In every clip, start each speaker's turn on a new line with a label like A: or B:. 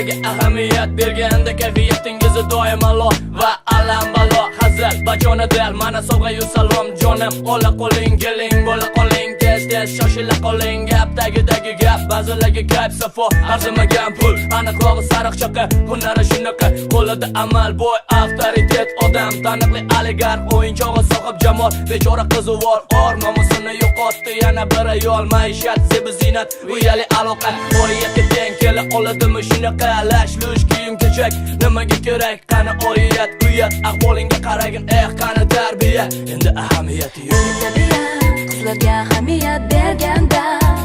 A: Hayotingdagi ahamiyat berganda kayfiyatingizni doim alo va alam balo. Hazil bajona del mana sovg'a-yu salom jonim. Ola qo'ling keling bo'la qoling tez shoshila qoling. Gapdagi gap ba'zilarga gap safo arzimagan pul aniqrog'i sariq chaqa hunari shunaqa qo'lida amal boy avtoritet odam taniqli oligarx o'yinchog'i sohib jamol bechora qizuvor or nomusini yo'qotdi yana bir ayol maishat zebi zinat uyali aloqa oriyatga teng kela oladimi shunaqa lash lush kiyim kechak nimaga kerak qani oriyat uyat ahvolingga qaragin qani tarbiya endi ahamiyati yo'q
B: qizlarga ahamiyat berganda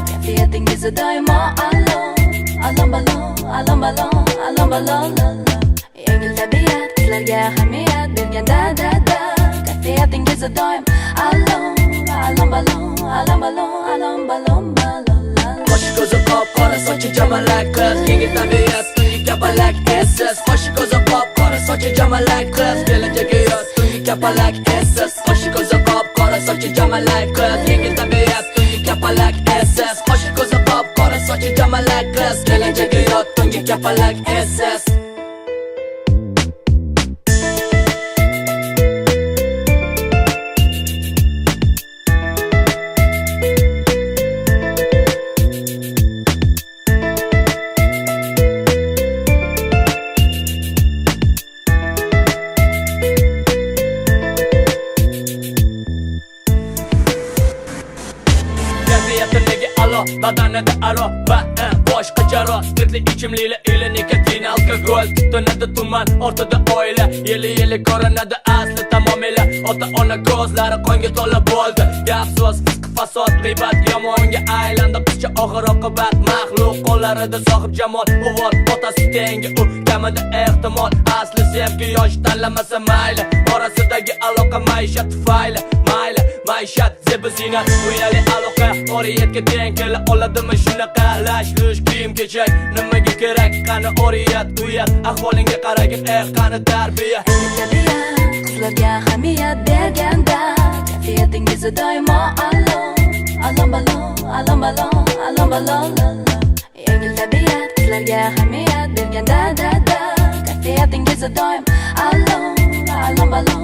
B: kayfiyatingizni doimo alom balon yengil tabiat qizlarga ahamiyat berganda kayfiyatingizni doim alom balon
A: qo'shi ko'zi qop qora sochi jamalak qiz yengil tabiat tungi kapalak essiz qo'shi ko'zi qop qora sochi jamalak qiz kelajagi yoz tungi kapalak essiz qo'shi ko'zi qop qora sochi jamalak qiz yengil tabiat tungi kapalak essiz qo'shi ko'zi qop qora sochi jamalak qiz kelajagi yoz tungi kapalak essiz badanida aro va boshqa jaro spirtli ichimliklar ili nikotin alkogol tutunadi tuman ortida oila yili ko'rinadi asli tamomila ota ona ko'zlari qonga to'la bo'ldi gap so'z fisq fasod g'iybat yomonga aylandi qizcha oxir oqibat maxluq qo'llarida sohib jamol uvol otasi tengi u kamida ehtimol asli sevgi yosh tanlamasa mayli orasidagi aloqa maishat tufayli mayli maishat zebi zinat uyali aloqa oriyatga teng kela oladimi shunaqa lash lush kiyim kechak nimaga kerak qani oriyat uyat ahvolingga qaragin qani tarbiya
B: qizlarga ahamiyat berganda kayfiyatingizni doimo alom balon yengil tabiat qizlarga ahamiyat berganda kayfiyatingizni doim alom balon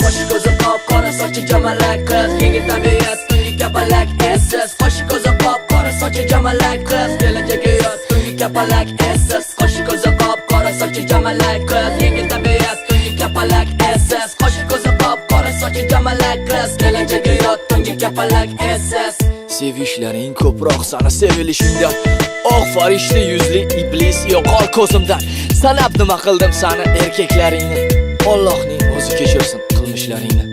A: qo'shi ko'zi qop qora sochi jamalak qiz yengil tabiat tungi kapalak essiz qo'shi ko'zi qop qora sochi jamalak qiz kelajagi yoz tungi kapalak essiz qo'shi ko'zi qop qora sochi jamalak qiz yengil tabiat tungi kapalak essiz qo'shi ko'zi qop qora sochi jamalak qiz kelajagi yoz tungi kapalak essiz sevishlaring ko'proq sana sevilishingdan oq farishta yuzli iblis yo'qol ko'zimdan sanab nima qildim sani erkaklaringni Allohning o'zi kechirsin qilmishlaringni